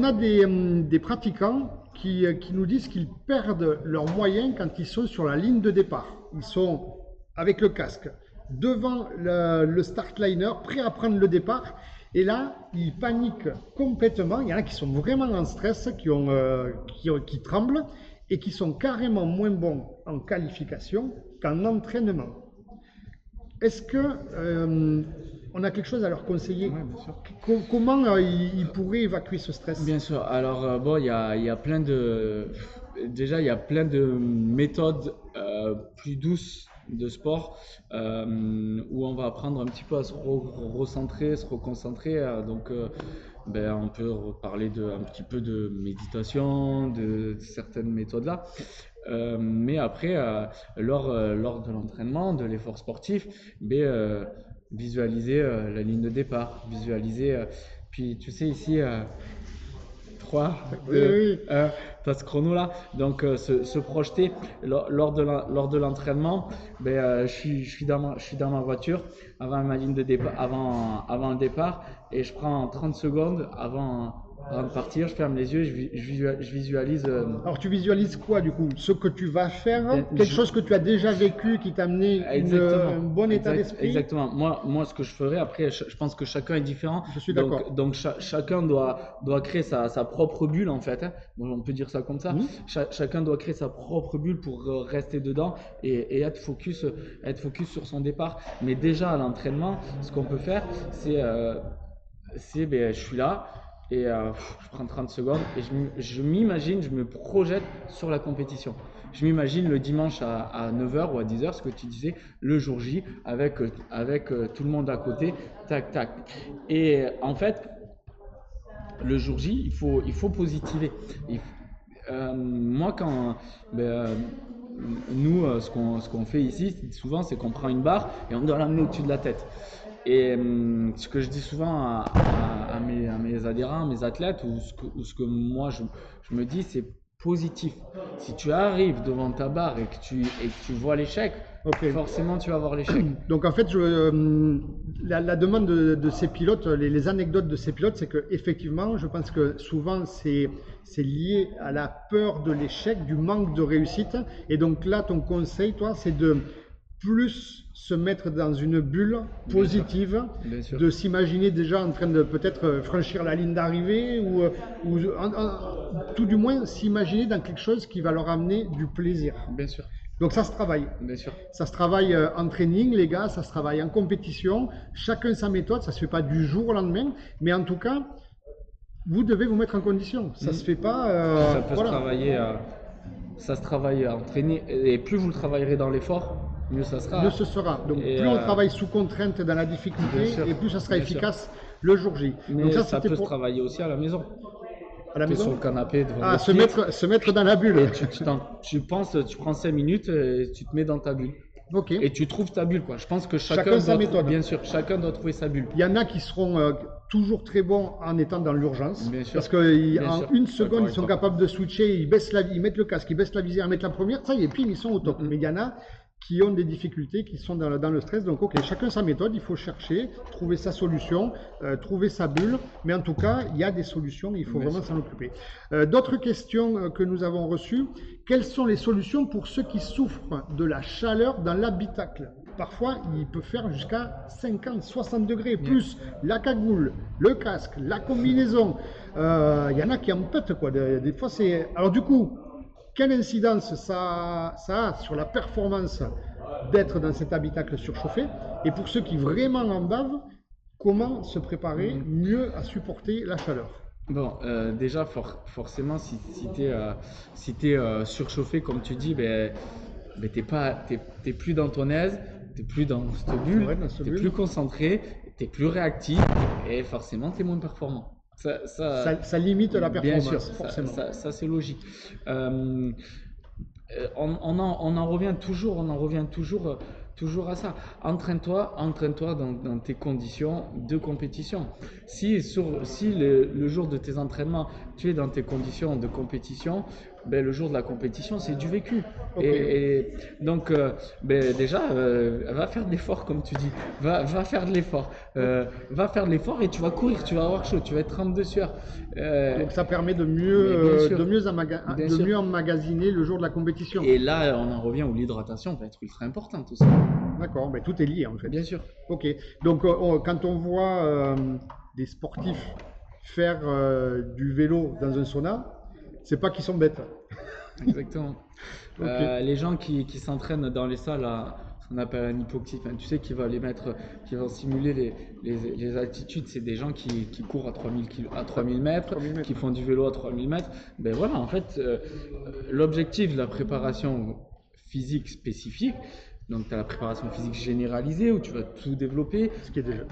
S1: a des pratiquants qui nous disent qu'ils perdent leurs moyens quand ils sont sur la ligne de départ. Ils sont avec le casque, devant le start liner, prêts à prendre le départ. Et là, ils paniquent complètement. Il y en a qui sont vraiment en stress, qui tremblent et qui sont carrément moins bons en qualification qu'en entraînement. Est-ce que on a quelque chose à leur conseiller?
S2: Ouais, bien sûr.
S1: Comment ils pourraient évacuer ce stress?
S2: Bien sûr. Alors, bon, il y a plein de. Déjà, il y a plein de méthodes plus douces de sport où on va apprendre un petit peu à se recentrer, se reconcentrer. On peut parler un petit peu de méditation, de certaines méthodes-là. Mais après, lors de l'entraînement, de l'effort sportif, visualiser la ligne de départ, visualiser. Puis tu sais ici, 3,
S1: Oui,
S2: 2,
S1: oui.
S2: 1, tu as ce chrono-là. Donc se projeter lors de l'entraînement. Je suis dans ma voiture avant ma ligne de départ, avant le départ, et je prends 30 secondes avant de partir, je ferme les yeux, je visualise.
S1: Alors tu visualises quoi du coup? Ce que tu vas faire, quelque
S2: je-
S1: chose que tu as déjà vécu qui t'a amené un bon état d'esprit?
S2: Exactement. Moi, ce que je ferais, après, je pense que chacun est différent.
S1: Je suis d'accord.
S2: Donc chacun doit créer sa propre bulle, en fait, hein. Bon, on peut dire ça comme ça. Chacun doit créer sa propre bulle pour rester dedans et être focus sur son départ. Mais déjà, à l'entraînement, ce qu'on peut faire, je suis là et je prends 30 secondes et je m'imagine, je me projette sur la compétition. Je m'imagine le dimanche à 9h ou à 10h, ce que tu disais, le jour J, avec tout le monde à côté, tac, tac. Et en fait, le jour J, il faut positiver. Moi, nous, ce qu'on fait ici, souvent, c'est qu'on prend une barre et on doit l'amener au-dessus de la tête. Et ce que je dis souvent à mes adhérents, à mes athlètes, ou ce que moi je me dis, c'est positif. Si tu arrives devant ta barre et que tu vois l'échec, forcément tu vas voir l'échec.
S1: Donc en fait, la demande de ces pilotes, les anecdotes de ces pilotes, c'est que effectivement, je pense que souvent c'est lié à la peur de l'échec, du manque de réussite. Et donc là, ton conseil, toi, c'est de plus se mettre dans une bulle positive,
S2: Bien sûr.
S1: de s'imaginer déjà en train de peut-être franchir la ligne d'arrivée ou tout du moins s'imaginer dans quelque chose qui va leur amener du plaisir.
S2: Bien sûr.
S1: Donc ça se travaille.
S2: Bien sûr.
S1: Ça se travaille en training, les gars, ça se travaille en compétition. Chacun sa méthode, ça ne se fait pas du jour au lendemain. Mais en tout cas, vous devez vous mettre en condition. Ça ne se fait pas.
S2: Ça peut se travailler. Ça se travaille en training. Et plus vous le travaillerez dans l'effort, mieux ça sera.
S1: Mieux ce sera. Donc plus on travaille sous contrainte dans la difficulté, et plus ça sera efficace le jour J.
S2: Mais
S1: donc
S2: ça peut se travailler aussi à la maison.
S1: À la maison
S2: sur le canapé devant
S1: Ah, se mettre dans la bulle.
S2: Tu prends 5 minutes et tu te mets dans ta bulle.
S1: Ok.
S2: Et tu trouves ta bulle, quoi. Je pense que
S1: Chacun sa méthode.
S2: Bien sûr, chacun doit trouver sa bulle.
S1: Il y en a qui seront toujours très bons en étant dans l'urgence.
S2: Bien sûr.
S1: Parce qu'en une seconde, ils sont capables de switcher, ils mettent le casque, ils baissent la visière, ils mettent la première, ça y est, puis ils sont au top. Mais il y en a qui ont des difficultés, qui sont dans le stress. Donc, ok, chacun sa méthode, il faut chercher, trouver sa solution, trouver sa bulle. Mais en tout cas, il y a des solutions, il faut vraiment s'en occuper. D'autres questions que nous avons reçues. Quelles sont les solutions pour ceux qui souffrent de la chaleur dans l'habitacle? Parfois, il peut faire jusqu'à 50, 60 degrés, plus la cagoule, le casque, la combinaison. Il y en a qui en pètent, quoi. Des fois, c'est... Alors du coup, quelle incidence ça a sur la performance d'être dans cet habitacle surchauffé? Et pour ceux qui vraiment en bavent, comment se préparer mieux à supporter la chaleur?
S2: Bon, déjà, forcément, si tu es surchauffé, comme tu dis, ben, t'es plus dans ton aise, t'es plus dans cette bulle, t'es plus concentré, t'es plus réactif et forcément t'es moins performant.
S1: Ça limite la performance,
S2: bien sûr,
S1: forcément.
S2: Ça c'est logique. On en revient toujours à ça. Entraîne-toi dans tes conditions de compétition. Si le jour de tes entraînements, tu es dans tes conditions de compétition, ben, le jour de la compétition, c'est du vécu. Et donc, ben, déjà, va faire de l'effort, comme tu dis. Va faire de l'effort. Va faire de l'effort et tu vas courir, tu vas avoir chaud, tu vas être trempé de sueur.
S1: Donc, ça permet de mieux emmagasiner le jour de la compétition.
S2: Et là, on en revient où l'hydratation va être ultra importante aussi.
S1: D'accord, mais tout est lié en fait.
S2: Bien sûr.
S1: Ok, donc quand on voit des sportifs faire du vélo dans un sauna, c'est pas qu'ils sont bêtes.
S2: Exactement. Okay. Les gens qui s'entraînent dans les salles à ce qu'on appelle un hypoxie, tu sais, qui vont simuler les altitudes, c'est des gens qui courent à 3000 mètres, qui font du vélo à 3000 mètres. Ben voilà, en fait, l'objectif de la préparation physique spécifique, donc tu as la préparation physique généralisée où tu vas tout développer,
S1: ce qui est déjà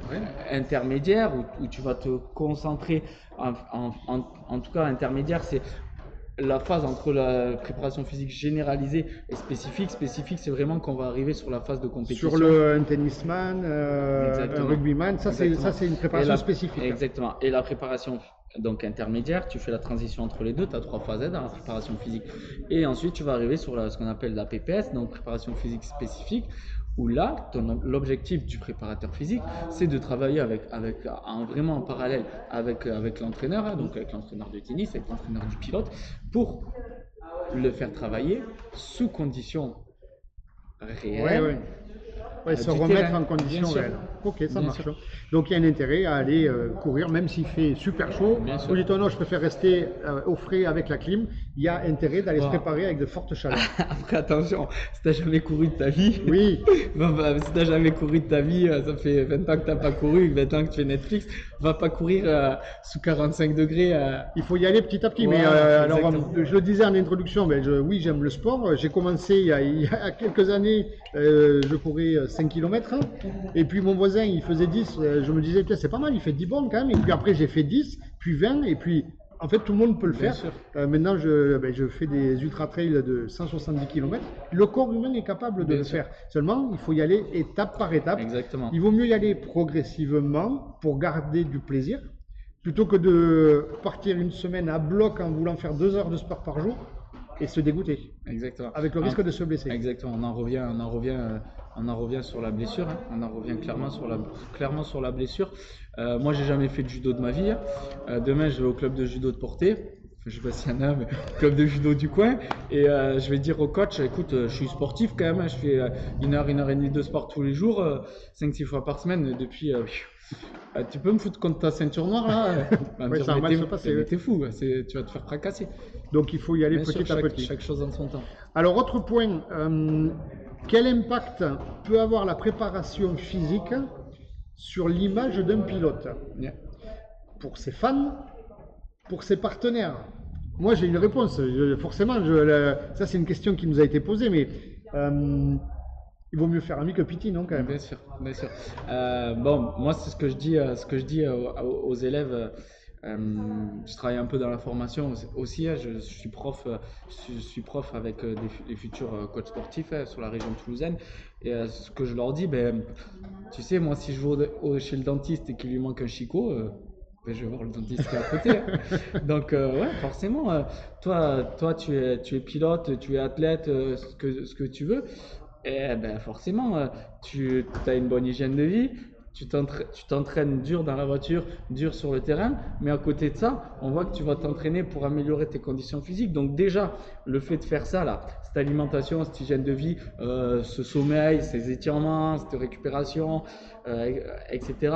S2: intermédiaire où tu vas te concentrer, en tout cas intermédiaire, c'est la phase entre la préparation physique généralisée et spécifique. Spécifique, c'est vraiment qu'on va arriver sur la phase de compétition.
S1: Sur un tennisman, un rugbyman, ça c'est une préparation spécifique.
S2: Exactement. Et la préparation donc intermédiaire, tu fais la transition entre les deux, tu as 3 phases dans la préparation physique. Et ensuite, tu vas arriver sur ce qu'on appelle la PPS, donc préparation physique spécifique, où là, l'objectif du préparateur physique, c'est de travailler vraiment en parallèle avec l'entraîneur, donc avec l'entraîneur de tennis, avec l'entraîneur du pilote, pour le faire travailler sous conditions réelles.
S1: Ouais, se remettre en condition réelle. Ok, ça marche. Donc il y a un intérêt à aller courir, même s'il fait super chaud. Vous dites, non, je préfère rester au frais avec la clim. Il y a intérêt d'aller se préparer avec de fortes chaleurs.
S2: Après, attention, si tu n'as jamais couru de ta vie,
S1: oui.
S2: Si tu n'as jamais couru de ta vie, ça fait 20 ans que tu n'as pas couru, 20 ans que tu fais Netflix, va pas courir sous 45 degrés.
S1: Il faut y aller petit à petit. Ouais, mais alors, je le disais en introduction, oui, j'aime le sport. J'ai commencé il y a quelques années, je courais 5 km. Et puis mon voisin, il faisait 10. Je me disais, c'est pas mal, il fait 10 bornes quand même. Et puis après, j'ai fait 10, puis 20. Et puis, en fait, tout le monde peut le faire. Maintenant, je fais des ultra-trails de 170 km. Le corps humain est capable de le faire. Seulement, il faut y aller étape par étape.
S2: Exactement.
S1: Il vaut mieux y aller progressivement pour garder du plaisir, plutôt que de partir une semaine à bloc en voulant faire 2 heures de sport par jour et se dégoûter.
S2: Exactement.
S1: Avec le risque de se blesser.
S2: Exactement. On en revient sur la blessure. On en revient clairement sur la blessure. Moi, j'ai jamais fait de judo de ma vie. Demain, je vais au club de judo de Portée. Je sais pas s'il y en a, mais club de judo du coin. Et je vais dire au coach, écoute, je suis sportif quand même. Je fais 1 heure et demie de sport tous les jours, 5-6 fois par semaine depuis. Tu peux me foutre contre ta ceinture noire là?
S1: Ça va mal se passer.
S2: T'es fou, tu vas te faire fracasser.
S1: Donc il faut y aller petit à petit.
S2: Chaque chose en son temps.
S1: Alors autre point, quel impact peut avoir la préparation physique sur l'image d'un pilote? Pour ses fans, pour ses partenaires? Moi j'ai une réponse, forcément, ça c'est une question qui nous a été posée, mais il vaut mieux faire ami que pitié, non, quand même?
S2: Bien sûr, bien sûr. Bon, moi c'est ce que je dis aux élèves. Je travaille un peu dans la formation aussi. Je suis prof avec des futurs coachs sportifs sur la région toulousaine. Et ce que je leur dis, tu sais, moi si je vais chez le dentiste et qu'il lui manque un chicot, je vais voir le dentiste qui est à côté. Donc ouais, forcément, toi tu es pilote, tu es athlète, ce que tu veux. Et forcément, tu as une bonne hygiène de vie. Tu t'entraînes dur dans la voiture, dur sur le terrain, mais à côté de ça, on voit que tu vas t'entraîner pour améliorer tes conditions physiques. Donc déjà, le fait de faire ça, là, cette alimentation, cette hygiène de vie, ce sommeil, ces étirements, cette récupération, etc.,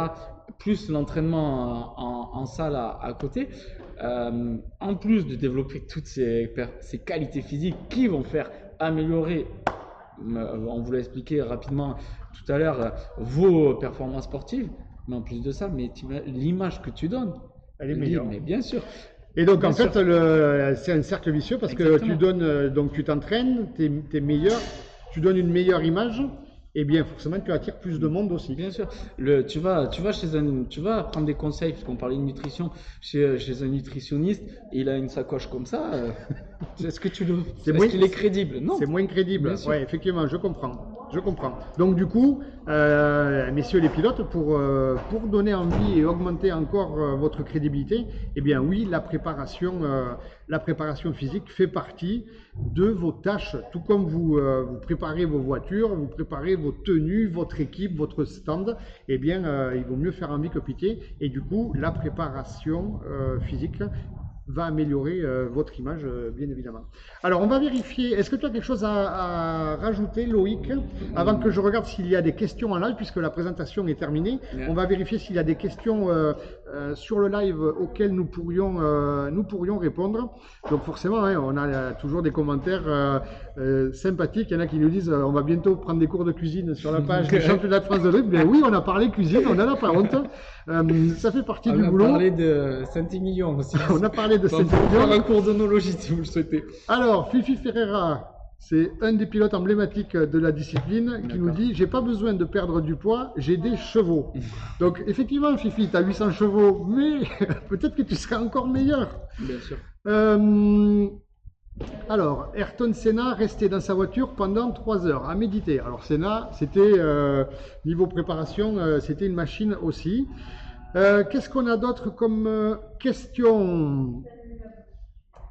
S2: plus l'entraînement en salle à côté, en plus de développer toutes ces qualités physiques qui vont faire améliorer, on vous l'a expliqué rapidement tout à l'heure, vos performances sportives, mais en plus de ça, l'image que tu donnes,
S1: elle est meilleure.
S2: Mais bien sûr.
S1: Et donc, en fait, c'est un cercle vicieux parce que tu donnes, donc tu t'entraînes, tu es meilleur, tu donnes une meilleure image, eh bien forcément tu attires plus de monde aussi.
S2: Bien sûr. Tu vas tu vas prendre des conseils, puisqu'on parlait de nutrition, chez un nutritionniste, et il a une sacoche comme ça. Est-ce que qu'il est crédible? Non.
S1: C'est moins crédible.
S2: Bien sûr.
S1: Ouais, effectivement, je comprends. Je comprends. Donc du coup, messieurs les pilotes, pour donner envie et augmenter encore votre crédibilité, eh bien oui, la préparation physique fait partie de vos tâches. Tout comme vous préparez vos voitures, vous préparez vos tenues, votre équipe, votre stand, eh bien il vaut mieux faire envie que pitié. Et du coup, la préparation physique va améliorer votre image, bien évidemment. Alors, on va vérifier. Est-ce que tu as quelque chose à rajouter, Loïc, avant que je regarde s'il y a des questions en live, puisque la présentation est terminée.
S2: Yeah.
S1: On va vérifier s'il y a des questions sur le live auxquelles nous pourrions répondre. Donc, forcément, hein, on a toujours des commentaires sympathiques. Il y en a qui nous disent on va bientôt prendre des cours de cuisine sur la page du championnat de France de drift. Bien oui, on a parlé cuisine, on n'en a pas honte. Ça fait partie du boulot.
S2: On a parlé de Saint-Émilion aussi.
S1: On a parlé de
S2: Saint-Émilion. On va faire un cours d'onologie si vous le souhaitez.
S1: Alors, Fifi Ferreira, c'est un des pilotes emblématiques de la discipline qui nous dit « J'ai pas besoin de perdre du poids, j'ai des chevaux. » Donc, effectivement, Fifi, tu as 800 chevaux, mais peut-être que tu seras encore meilleur.
S2: Bien sûr.
S1: Alors, Ayrton Senna restait dans sa voiture pendant 3 heures à méditer. Alors, Senna, c'était, niveau préparation, c'était une machine aussi. Qu'est-ce qu'on a d'autre comme question?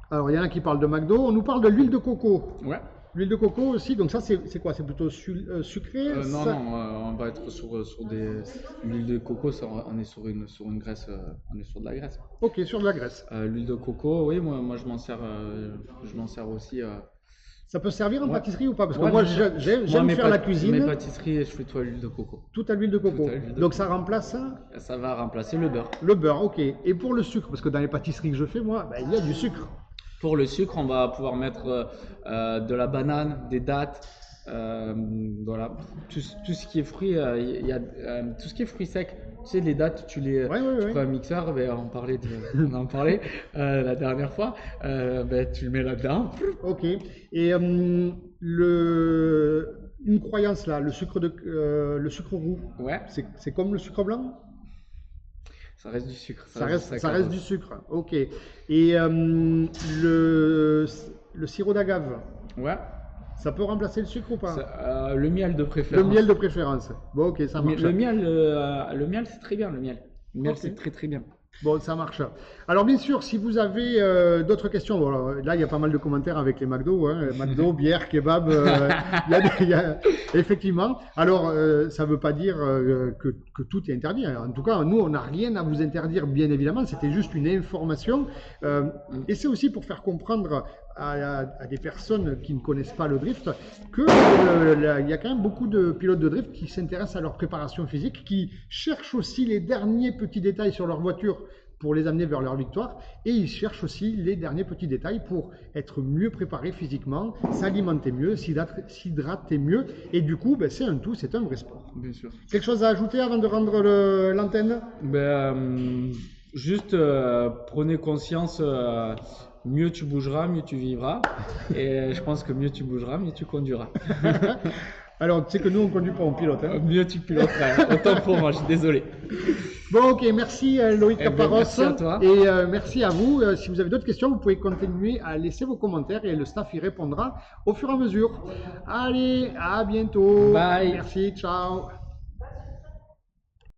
S1: Alors, il y en a qui parlent de McDo. On nous parle de l'huile de coco.
S2: Ouais.
S1: L'huile de coco aussi, donc ça, c'est quoi? C'est plutôt sucré?
S2: Non, on va être sur l'huile de coco, on est sur une graisse, on est sur de la graisse.
S1: Ok, sur de la graisse.
S2: L'huile de coco, oui, moi je m'en sers aussi.
S1: Ça peut servir en
S2: Ouais.
S1: pâtisserie ou pas? Parce que
S2: Ouais,
S1: moi,
S2: bien sûr.
S1: j'aime faire la cuisine.
S2: Mes pâtisseries, je fais tout à l'huile de coco.
S1: Tout à l'huile de coco.
S2: Tout à l'huile de
S1: Donc ça remplace
S2: Ça va remplacer le beurre.
S1: le beurre, ok. Et pour le sucre, parce que dans les pâtisseries que je fais, moi, ben, il y a du sucre.
S2: Pour le sucre, on va pouvoir mettre de la banane, des dattes, voilà, tout ce qui est fruits, il y a tout ce qui est fruits secs. Tu sais, les dattes, tu prends un mixeur, ben, on en parlait la dernière fois, ben, tu le mets là-dedans.
S1: Ok. Et une croyance là, le sucre roux,
S2: Ouais,
S1: c'est comme le sucre blanc?
S2: ça reste du sucre.
S1: Ça reste du sucre, ok. Et le sirop d'agave,
S2: Ouais.
S1: ça peut remplacer le sucre ou pas?
S2: Le miel de préférence.
S1: Le miel de préférence. Bon, ok, ça marche.
S2: Le miel, c'est très bien, le miel. Le miel,
S1: Ok.
S2: c'est très très bien.
S1: Bon, ça marche. Alors, bien sûr, si vous avez d'autres questions, bon, alors, là, il y a pas mal de commentaires avec les McDo, hein, McDo, bière, kebab, effectivement. Alors, ça ne veut pas dire que tout est interdit. En tout cas, nous, on n'a rien à vous interdire, bien évidemment. C'était juste une information. Et c'est aussi pour faire comprendre à des personnes qui ne connaissent pas le drift que il y a quand même beaucoup de pilotes de drift qui s'intéressent à leur préparation physique, qui cherchent aussi les derniers petits détails sur leur voiture pour les amener vers leur victoire, et ils cherchent aussi les derniers petits détails pour être mieux préparés physiquement, s'alimenter mieux, s'hydrater mieux, et du coup, ben, c'est un tout, c'est un vrai sport.
S2: Bien sûr.
S1: Quelque chose à ajouter avant de rendre l'antenne?
S2: Juste prenez conscience, mieux tu bougeras, mieux tu vivras. Et je pense que mieux tu bougeras, mieux tu conduiras.
S1: Alors, tu sais que nous, on ne conduit pas, on pilote. Hein.
S2: Mieux tu piloteras. Autant pour moi, je suis désolé.
S1: Bon, ok, merci Loïc Caparros.
S2: Merci à toi.
S1: Et merci à vous. Si vous avez d'autres questions, vous pouvez continuer à laisser vos commentaires et le staff y répondra au fur et à mesure. Allez, à bientôt.
S2: Bye.
S1: Merci, ciao.